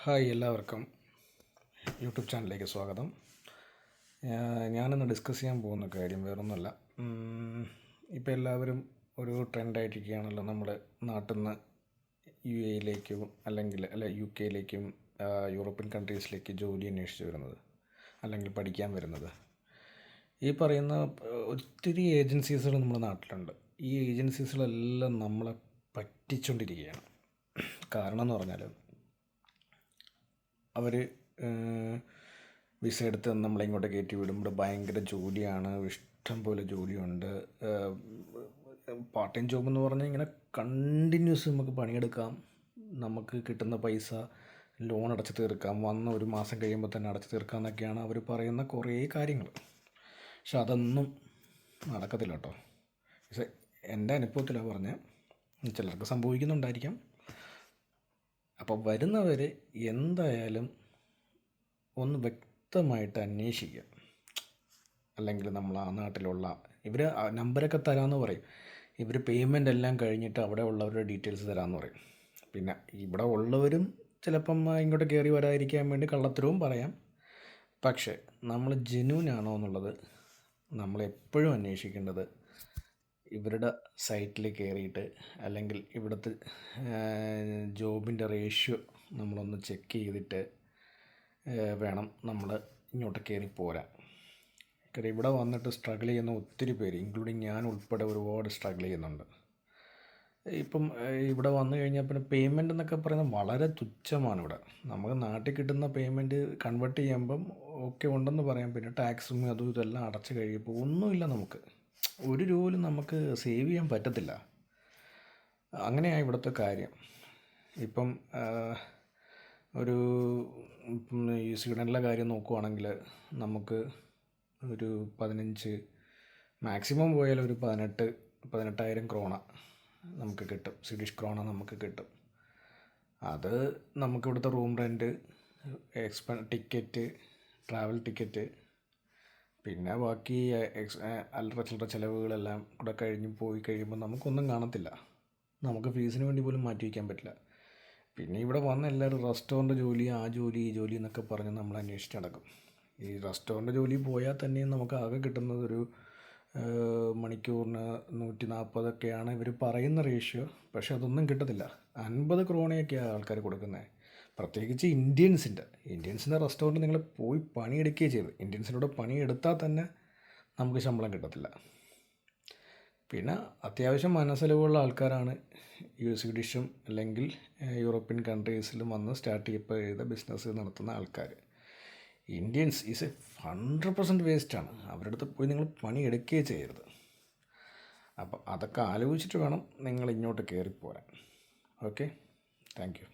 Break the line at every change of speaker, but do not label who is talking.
Hi, എല്ലാവർക്കും YouTube ചാനലിലേക്ക് സ്വാഗതം. ഞാനിന്ന് ഡിസ്കസ് ചെയ്യാൻ പോകുന്ന കാര്യം വേറൊന്നുമല്ല. ഇപ്പോൾ എല്ലാവരും ഒരു ട്രെൻഡായിട്ടിരിക്കുകയാണല്ലോ, നമ്മുടെ നാട്ടിൽ നിന്ന് UAE-യിലേക്കും അല്ലെങ്കിൽ UK-യിലേക്കും യൂറോപ്യൻ കൺട്രീസിലേക്ക് ജോലി അന്വേഷിച്ച് വരുന്നത് അല്ലെങ്കിൽ പഠിക്കാൻ വരുന്നത്. ഈ പറയുന്ന ഒത്തിരി ഏജൻസീസുകൾ നമ്മുടെ നാട്ടിലുണ്ട്. ഈ ഏജൻസീസുകളെല്ലാം നമ്മളെ പറ്റിച്ചുകൊണ്ടിരിക്കുകയാണ്. കാരണം എന്ന് പറഞ്ഞാൽ അവർ വിസ എടുത്ത് നമ്മളെ ഇങ്ങോട്ട് കയറ്റി വിടുമ്പോൾ ഭയങ്കര ജോലിയാണ്, ഇഷ്ടം പോലെ ജോലിയുണ്ട്. പാർട്ട് ടൈം ജോബ് എന്ന് പറഞ്ഞാൽ ഇങ്ങനെ കണ്ടിന്യൂസ് നമുക്ക് പണിയെടുക്കാം, നമുക്ക് കിട്ടുന്ന പൈസ ലോൺ അടച്ച് തീർക്കാം, വന്ന ഒരു മാസം കഴിയുമ്പോൾ തന്നെ അടച്ച് തീർക്കാം എന്നൊക്കെയാണ് അവർ പറയുന്ന കുറേ കാര്യങ്ങൾ. പക്ഷെ അതൊന്നും നടക്കത്തില്ല കേട്ടോ. പക്ഷേ എൻ്റെ അനുഭവത്തിലാണ് പറഞ്ഞത്, ചിലർക്ക് സംഭവിക്കുന്നുണ്ടായിരിക്കാം. അപ്പോൾ വരുന്നവർ എന്തായാലും ഒന്ന് വ്യക്തമായിട്ട് അന്വേഷിക്കുക. അല്ലെങ്കിൽ നമ്മൾ ആ നാട്ടിലുള്ള ഇവർ നമ്പരൊക്കെ തരാമെന്ന് പറയും. ഇവർ പേയ്മെൻ്റ് എല്ലാം കഴിഞ്ഞിട്ട് അവിടെ ഉള്ളവരുടെ ഡീറ്റെയിൽസ് തരാമെന്ന് പറയും. പിന്നെ ഇവിടെ ഉള്ളവരും ചിലപ്പം ഇങ്ങോട്ട് കയറി വരാതിരിക്കാൻ വേണ്ടി കള്ളത്തരവും പറയാം. പക്ഷേ നമ്മൾ ജെന്യൂൻ ആണോ എന്നുള്ളത് നമ്മളെപ്പോഴും അന്വേഷിക്കേണ്ടത് ഇവരുടെ സൈറ്റിൽ കയറിയിട്ട് അല്ലെങ്കിൽ ഇവിടുത്തെ ജോബിൻ്റെ റേഷ്യോ നമ്മളൊന്ന് ചെക്ക് ചെയ്തിട്ട് വേണം നമ്മൾ ഇങ്ങോട്ട് കയറി പോരാൻ. കാര്യം ഇവിടെ വന്നിട്ട് സ്ട്രഗിൾ ചെയ്യുന്ന ഒത്തിരി പേര്, ഇൻക്ലൂഡിങ് ഞാൻ ഉൾപ്പെടെ, ഒരുപാട് സ്ട്രഗിൾ ചെയ്യുന്നുണ്ട്. ഇപ്പം ഇവിടെ വന്നു കഴിഞ്ഞാൽ പിന്നെ പേയ്മെൻ്റ് എന്നൊക്കെ പറയുന്നത് വളരെ തുച്ഛമാണ്. ഇവിടെ നമുക്ക് നാട്ടിൽ കിട്ടുന്ന പേയ്മെൻറ്റ് കൺവേർട്ട് ചെയ്യുമ്പം ഓക്കെ ഉണ്ടെന്ന് പറയാം. പിന്നെ ടാക്സും അതും ഇതെല്ലാം അടച്ച് കഴിയുമ്പോൾ ഒന്നുമില്ല, നമുക്ക് ഒരു രൂപ പോലും നമുക്ക് സേവ് ചെയ്യാൻ പറ്റത്തില്ല. അങ്ങനെയാണ് ഇവിടുത്തെ കാര്യം. ഇപ്പം ഒരു ഈ സ്വീഡനിലെ കാര്യം നോക്കുവാണെങ്കിൽ നമുക്ക് ഒരു 15, മാക്സിമം പോയാൽ ഒരു 18,000 ക്രോണ നമുക്ക് കിട്ടും, സ്വീഡിഷ് ക്രോണ നമുക്ക് കിട്ടും. അത് നമുക്കിവിടുത്തെ room rent, ticket, travel ticket, പിന്നെ ബാക്കി അല്ലറ ചില്ലറ ചിലവുകളെല്ലാം കൂടെ പോയി കഴിയുമ്പോൾ നമുക്കൊന്നും കാണത്തില്ല. നമുക്ക് ഫീസിന് വേണ്ടി പോലും മാറ്റി വയ്ക്കാൻ പറ്റില്ല. പിന്നെ ഇവിടെ വന്ന എല്ലാവരും റെസ്റ്റോറൻറ്റ് ജോലി, ആ ജോലി ഈ ജോലി എന്നൊക്കെ പറഞ്ഞ് നമ്മൾ അന്വേഷിച്ച് നടക്കും. ഈ റെസ്റ്റോറൻറ്റ് ജോലി പോയാൽ തന്നെയും നമുക്ക് ആകെ കിട്ടുന്നത് ഒരു മണിക്കൂറിന് 140 ഇവർ പറയുന്ന റേഷ്യോ. പക്ഷെ അതൊന്നും കിട്ടത്തില്ല. 50 ക്രോണയൊക്കെയാണ് ആൾക്കാർ കൊടുക്കുന്നത്. പ്രത്യേകിച്ച് ഇന്ത്യൻസിൻ്റെ റെസ്റ്റോറൻറ്റ് നിങ്ങൾ പോയി പണിയെടുക്കുകയും ചെയ്ത് ഇന്ത്യൻസിനോട് പണിയെടുത്താൽ തന്നെ നമുക്ക് ശമ്പളം കിട്ടത്തില്ല. പിന്നെ അത്യാവശ്യം മനസ്സലിവുള്ള ആൾക്കാരാണ് സ്വീഡിഷും അല്ലെങ്കിൽ യൂറോപ്യൻ കൺട്രീസിലും വന്ന് സ്റ്റാർട്ട് ചെയ്ത ബിസിനസ് നടത്തുന്ന ആൾക്കാർ. Indians is 100% വേസ്റ്റാണ്. അവരുടെ അടുത്ത് പോയി നിങ്ങൾ പണിയെടുക്കുകയേ ചെയ്യരുത്. അപ്പോൾ അതൊക്കെ ആലോചിച്ചിട്ട് വേണം നിങ്ങൾ ഇങ്ങോട്ട് കയറിപ്പോരാൻ. Okay, thank you.